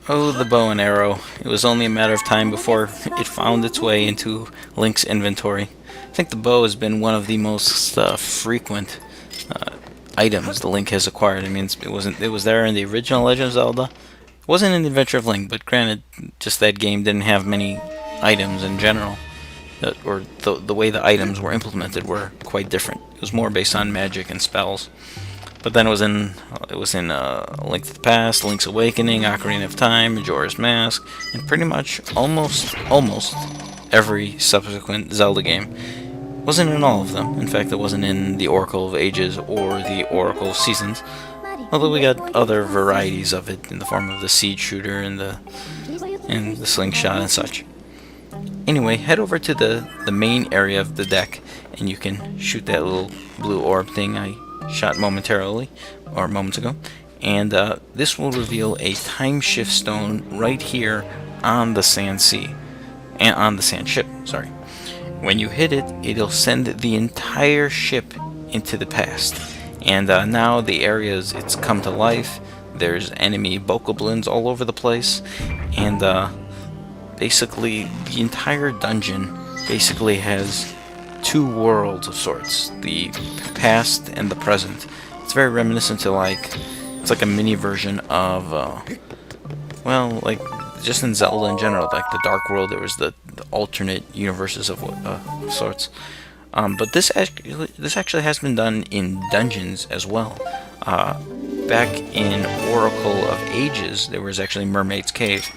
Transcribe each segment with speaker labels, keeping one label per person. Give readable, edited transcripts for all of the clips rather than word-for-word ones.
Speaker 1: Oh, the bow and arrow. It was only a matter of time before it found its way into Link's inventory. I think the bow has been one of the most frequent items the Link has acquired. I mean, it was there in the original Legend of Zelda. It wasn't in the Adventure of Link, but granted, just that game didn't have many items in general. Or the way the items were implemented were quite different. It was more based on magic and spells. But then it was in Link to the Past, Link's Awakening, Ocarina of Time, Majora's Mask, and pretty much almost every subsequent Zelda game. It wasn't in all of them. In fact, it wasn't in the Oracle of Ages or the Oracle of Seasons. Although we got other varieties of it in the form of the Siege Shooter and the Slingshot and such. Anyway, head over to the main area of the deck, and you can shoot that little blue orb thing I shot moments ago, and this will reveal a time shift stone right here on the Sandship. Sorry. When you hit it, it'll send the entire ship into the past, and now the areas it's come to life. There's enemy bokoblins all over the place, and basically the entire dungeon basically has two worlds of sorts, the past and the present. It's very reminiscent to it's like a mini version of, well, like just in Zelda in general, like the Dark World, there was the alternate universes of sorts. But this actually has been done in dungeons as well. Back in Oracle of Ages, there was actually Mermaid's Cave,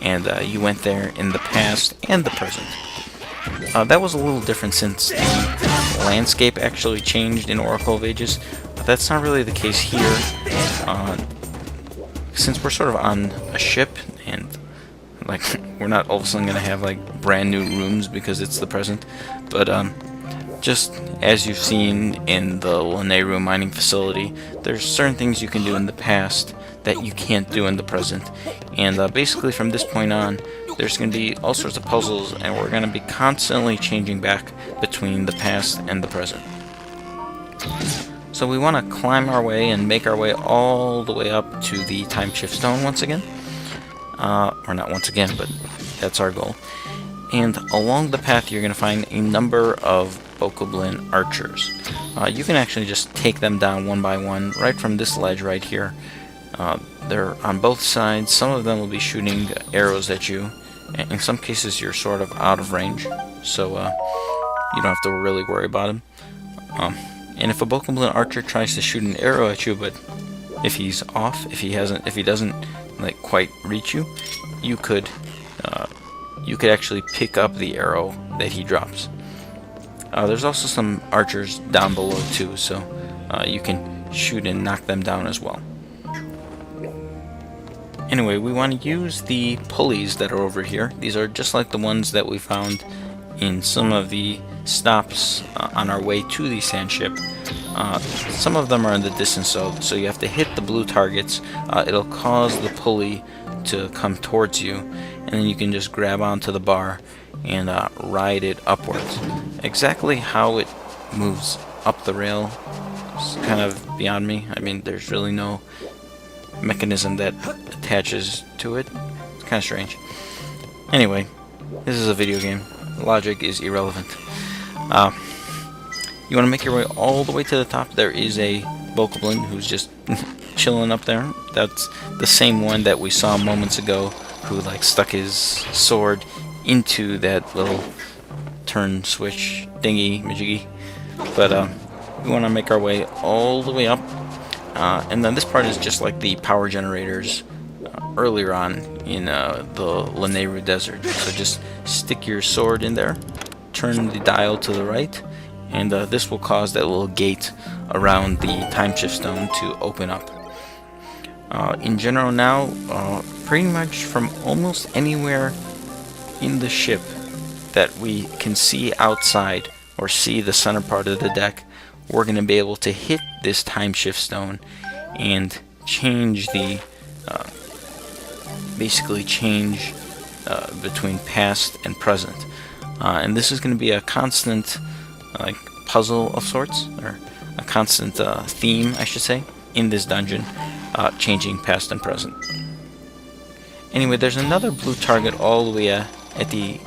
Speaker 1: and you went there in the past and the present. That was a little different since the landscape actually changed in Oracle of Ages, but that's not really the case here. Since we're sort of on a ship, and we're not all of a sudden going to have brand new rooms because it's the present, but just as you've seen in the Lanayru mining facility, there's certain things you can do in the past that you can't do in the present, and basically from this point on, there's going to be all sorts of puzzles, and we're going to be constantly changing back between the past and the present. So we want to climb our way and make our way all the way up to the Time Shift Stone once again. Or not once again, but that's our goal. And along the path you're going to find a number of bokoblin archers. You can actually just take them down one by one right from this ledge right here. They're on both sides. Some of them will be shooting arrows at you. In some cases you're sort of out of range, so you don't have to really worry about him. And if a bokoblin archer tries to shoot an arrow at you, but if he's off, if he doesn't quite reach you, you could actually pick up the arrow that he drops. There's also some archers down below too, so you can shoot and knock them down as well. Anyway, we want to use the pulleys that are over here. These are just like the ones that we found in some of the stops on our way to the Sandship. Some of them are in the distance, so you have to hit the blue targets. It'll cause the pulley to come towards you, and then you can just grab onto the bar and ride it upwards. Exactly how it moves up the rail is kind of beyond me. I mean, there's really no mechanism that attaches to it. It's kind of strange. Anyway, this is a video game. Logic is irrelevant. You want to make your way all the way to the top. There is a bokoblin who's just chilling up there. That's the same one that we saw moments ago, who stuck his sword into that little turn switch thingy majiggy. But we want to make our way all the way up. And then this part is just like the power generators earlier on in the Lanayru Desert. So just stick your sword in there, turn the dial to the right, and this will cause that little gate around the Time Shift Stone to open up. In general now, pretty much from almost anywhere in the ship that we can see outside or see the center part of the deck, we're going to be able to hit this time shift stone and change the basically change between past and present. And this is going to be a constant like puzzle of sorts, or a constant theme, I should say, in this dungeon, changing past and present. Anyway, there's another blue target all the way at the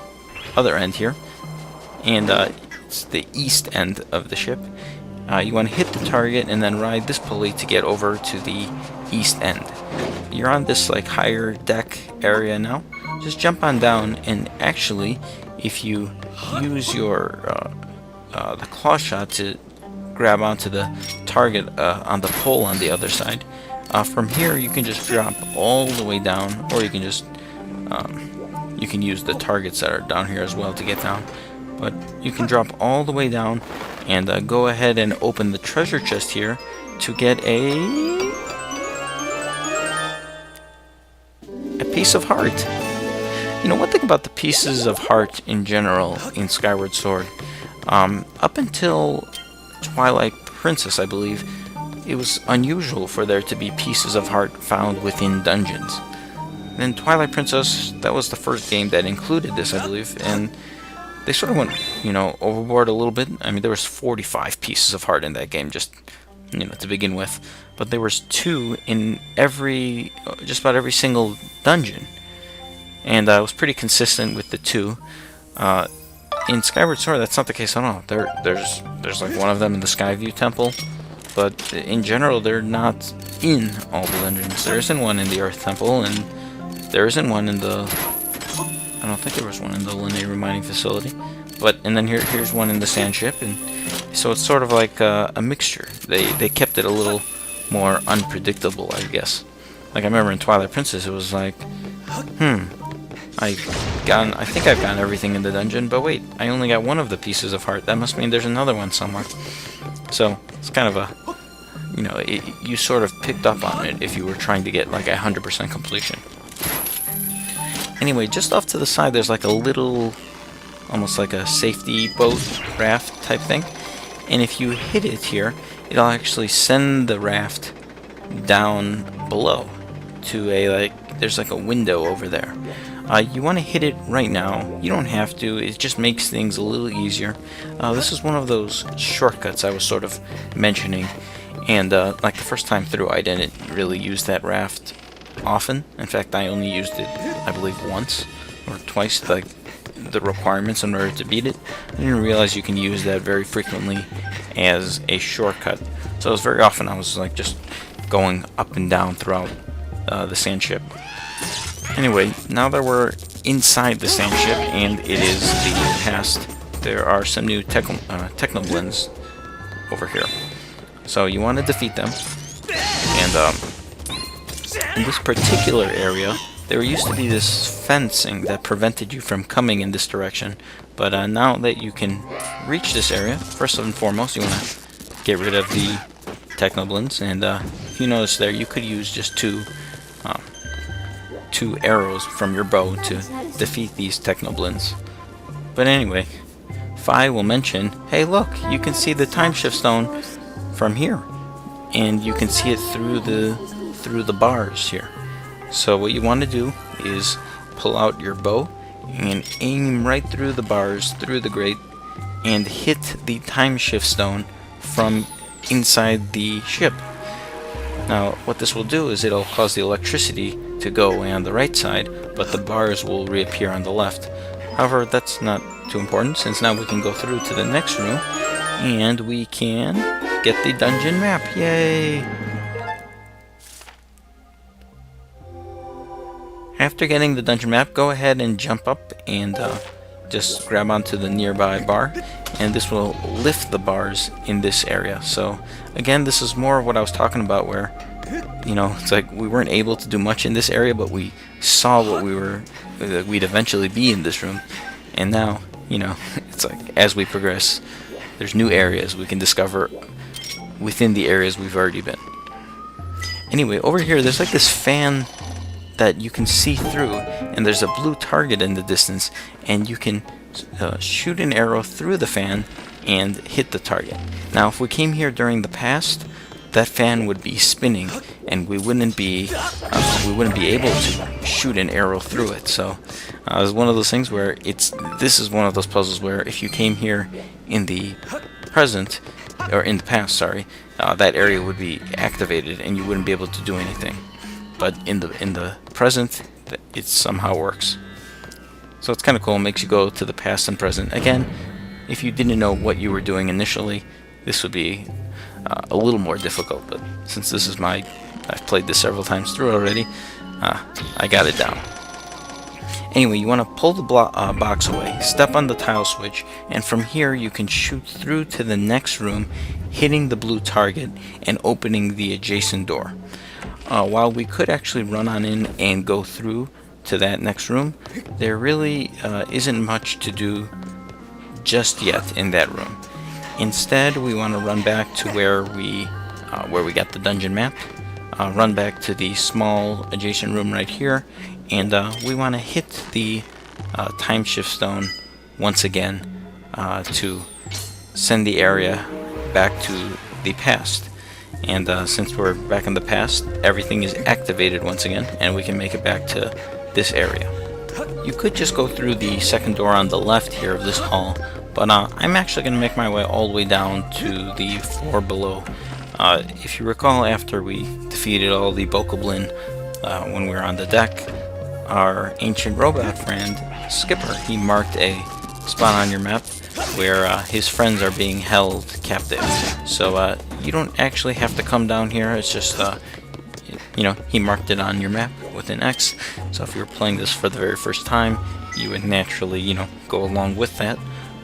Speaker 1: other end here, and it's the east end of the ship. You want to hit the target and then ride this pulley to get over to the east end. You're on this like higher deck area now. Just jump on down, and actually, if you use your the claw shot to grab onto the target on the pole on the other side, from here you can just drop all the way down, or you can just you can use the targets that are down here as well to get down. But you can drop all the way down and go ahead and open the treasure chest here to get a piece of heart. You know, one thing about the pieces of heart in general in Skyward Sword, up until Twilight Princess, I believe, it was unusual for there to be pieces of heart found within dungeons. Then Twilight Princess, that was the first game that included this, I believe, and they sort of went, you know, overboard a little bit. I mean, there was 45 pieces of heart in that game, just, you know, to begin with. But there was 2 in just about every single dungeon. And I was pretty consistent with the 2. In Skyward Sword, that's not the case at all. There's like one of them in the Skyview Temple, but in general, they're not in all the dungeons. There isn't one in the Earth Temple, and there isn't one in the... I don't think there was one in the Linear Mining Facility. And then here's one in the Sandship, and so it's sort of like a mixture. They kept it a little more unpredictable, I guess. Like, I remember in Twilight Princess, it was like, I think I've gotten everything in the dungeon, but wait, I only got one of the pieces of heart. That must mean there's another one somewhere. So, it's kind of a, you know, you sort of picked up on it if you were trying to get like 100% completion. Anyway, just off to the side, there's like a little, almost like a safety boat raft type thing. And if you hit it here, it'll actually send the raft down below to a, like, there's like a window over there. You want to hit it right now. You don't have to. It just makes things a little easier. This is one of those shortcuts I was sort of mentioning. And like the first time through, I didn't really use that raft often. In fact, I only used it, I believe, once or twice, like the requirements in order to beat it. I didn't realize you can use that very frequently as a shortcut. So it was very often I was like just going up and down throughout the Sandship. Anyway, now that we're inside the Sandship and it is the past, there are some new Technoblins over here. So you want to defeat them. And in this particular area, there used to be this fencing that prevented you from coming in this direction. But now that you can reach this area, first and foremost, you want to get rid of the Technoblins. And if you notice there, you could use just two arrows from your bow to defeat these Technoblins. But anyway, Fi will mention, hey look, you can see the time shift stone from here, and you can see it through the bars here. So what you want to do is pull out your bow and aim right through the bars, through the grate, and hit the time shift stone from inside the ship. Now, what this will do is it'll cause the electricity to go away on the right side, but the bars will reappear on the left. However, that's not too important, since now we can go through to the next room, and we can get the dungeon map. Yay! After getting the dungeon map, go ahead and jump up and just grab onto the nearby bar, and this will lift the bars in this area. So again, this is more of what I was talking about, where, you know, it's like we weren't able to do much in this area, but we saw what we'd eventually be in this room. And now, you know, it's like as we progress, there's new areas we can discover within the areas we've already been. Anyway, over here there's like this fan that you can see through, and there's a blue target in the distance, and you can shoot an arrow through the fan and hit the target. Now if we came here during the past, that fan would be spinning and we wouldn't be able to shoot an arrow through it. So it's one of those things where this is one of those puzzles where if you came here in the present, or in the past, sorry, that area would be activated and you wouldn't be able to do anything. But in the present, it somehow works. So it's kind of cool. It makes you go to the past and present. Again, if you didn't know what you were doing initially, this would be a little more difficult. But since this is I've played this several times through already, I got it down. Anyway, you want to pull the box away, step on the tile switch, and from here you can shoot through to the next room, hitting the blue target and opening the adjacent door. While we could actually run on in and go through to that next room, there really isn't much to do just yet in that room. Instead, we want to run back to where we got the dungeon map, run back to the small adjacent room right here, and we want to hit the time shift stone once again to send the area back to the past. And since we're back in the past, everything is activated once again, and we can make it back to this area. You could just go through the second door on the left here of this hall, but I'm actually going to make my way all the way down to the floor below. If you recall, after we defeated all the Bokoblin when we were on the deck, our ancient robot friend, Skipper, he marked a spot on your map where his friends are being held captive. So you don't actually have to come down here, it's just, he marked it on your map with an X. So if you were playing this for the very first time, you would naturally, go along with that.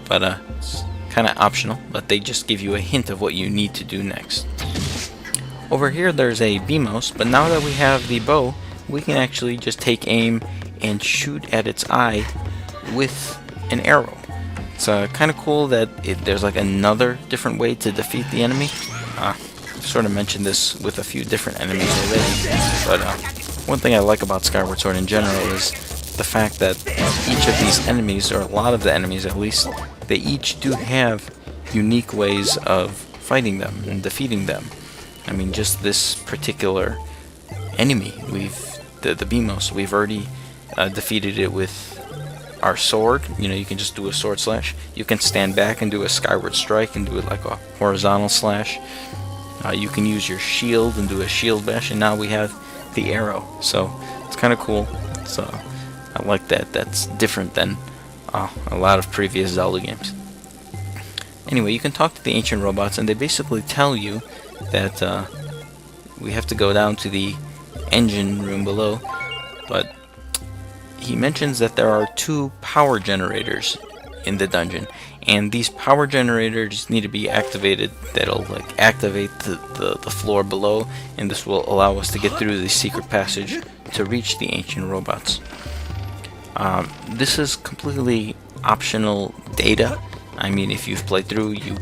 Speaker 1: But it's kind of optional, but they just give you a hint of what you need to do next. Over here there's a B-mouse, but now that we have the bow, we can actually just take aim and shoot at its eye with an arrow. It's kind of cool that there's like another different way to defeat the enemy. I've sort of mentioned this with a few different enemies already, but one thing I like about Skyward Sword in general is the fact that each of these enemies, or a lot of the enemies at least, they each do have unique ways of fighting them and defeating them. I mean, just this particular enemy, the B-mouse, we've already defeated it with our sword. You can just do a sword slash. You can stand back and do a skyward strike and do it like a horizontal slash. You can use your shield and do a shield bash, and now we have the arrow. So it's kind of cool. So I like that. That's different than a lot of previous Zelda games. Anyway, you can talk to the ancient robots, and they basically tell you that we have to go down to the engine room below, but he mentions that there are 2 power generators in the dungeon, and these power generators need to be activated. That'll activate the floor below, and this will allow us to get through the secret passage to reach the ancient robots. This is completely optional data. I mean, if you've played through, you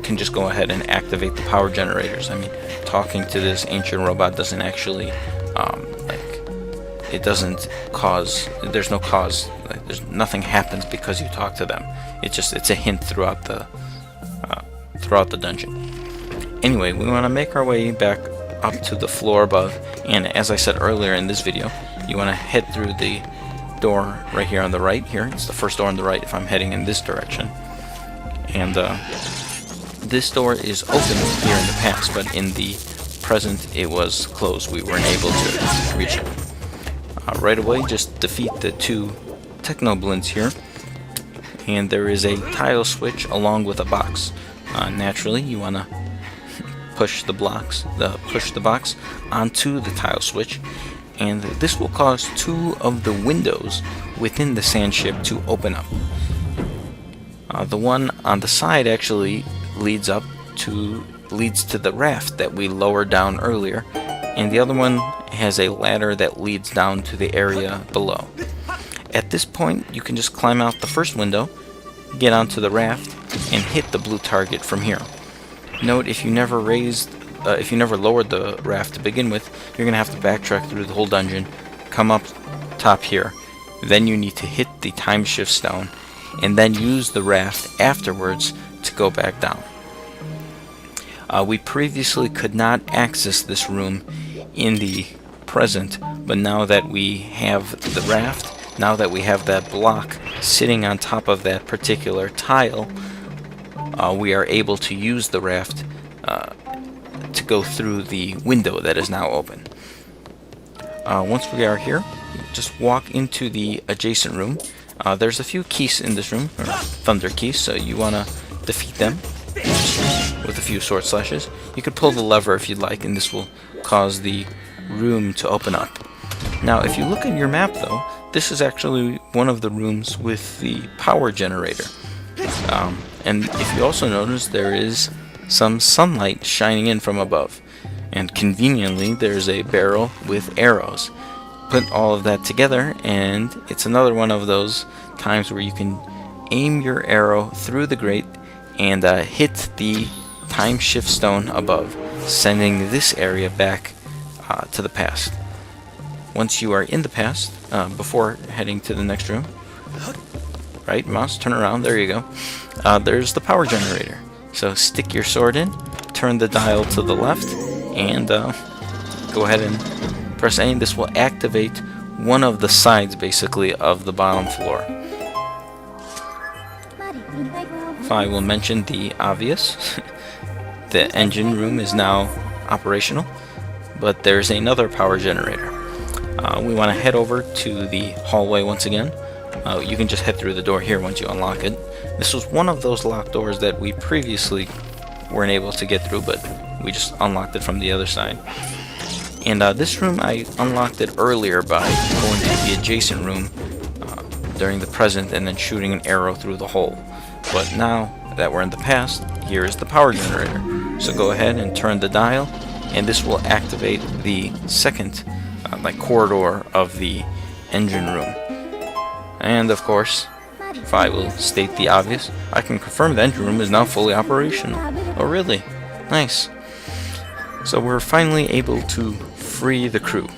Speaker 1: can just go ahead and activate the power generators. I mean, talking to this ancient robot doesn't actually it doesn't cause, there's no cause, there's nothing happens because you talk to them. It's a hint throughout the dungeon. Anyway, we want to make our way back up to the floor above, and as I said earlier in this video, you want to head through the door right here on the right. Here, it's the first door on the right if I'm heading in this direction. And this door is open here in the past, but in the present it was closed. We weren't able to reach it. Right away, just defeat the 2 Technoblins here, and there is a tile switch along with a box. Naturally, you want to push the box onto the tile switch, and this will cause 2 of the windows within the Sandship to open up. The one on the side actually leads to the raft that we lowered down earlier, and the other one has a ladder that leads down to the area below. At this point, you can just climb out the first window, get onto the raft, and hit the blue target from here. Note, if you never raised if you never lowered the raft to begin with, you're gonna have to backtrack through the whole dungeon, come up top here, then you need to hit the time shift stone, and then use the raft afterwards to go back down. We previously could not access this room in the present, but now that we have the raft, now that we have that block sitting on top of that particular tile, we are able to use the raft to go through the window that is now open. Once we are here, just walk into the adjacent room. There's a few keys in this room, or thunder keys, so you want to defeat them with a few sword slashes. You could pull the lever if you'd like, and this will cause the room to open up. Now, if you look at your map, though, this is actually one of the rooms with the power generator. And if you also notice, there is some sunlight shining in from above. And conveniently, there's a barrel with arrows. Put all of that together, and it's another one of those times where you can aim your arrow through the grate and hit the time shift stone above, sending this area back to the past. Once you are in the past, before heading to the next room, right mouse, turn around, there you go. There's the power generator. So stick your sword in, turn the dial to the left, and go ahead and press A, and this will activate one of the sides, basically, of the bottom floor. If I will mention the obvious, the engine room is now operational, but there's another power generator. We want to head over to the hallway once again. You can just head through the door here once you unlock it. This was one of those locked doors that we previously weren't able to get through, but we just unlocked it from the other side. And this room, I unlocked it earlier by going to the adjacent room during the present and then shooting an arrow through the hole. But now that we're in the past, here is the power generator. So go ahead and turn the dial, and this will activate the second corridor of the engine room. And of course, if I will state the obvious, I can confirm the engine room is now fully operational. Oh really? Nice. So we're finally able to free the crew.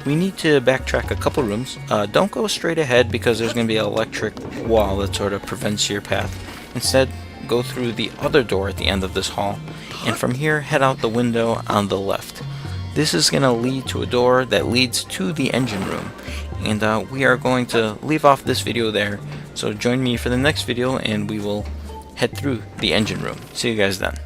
Speaker 1: We need to backtrack a couple rooms. Don't go straight ahead because there's going to be an electric wall that sort of prevents your path. Instead, go through the other door at the end of this hall, and from here head out the window on the left. This is going to lead to a door that leads to the engine room, and we are going to leave off this video there. So join me for the next video and we will head through the engine room. See you guys then.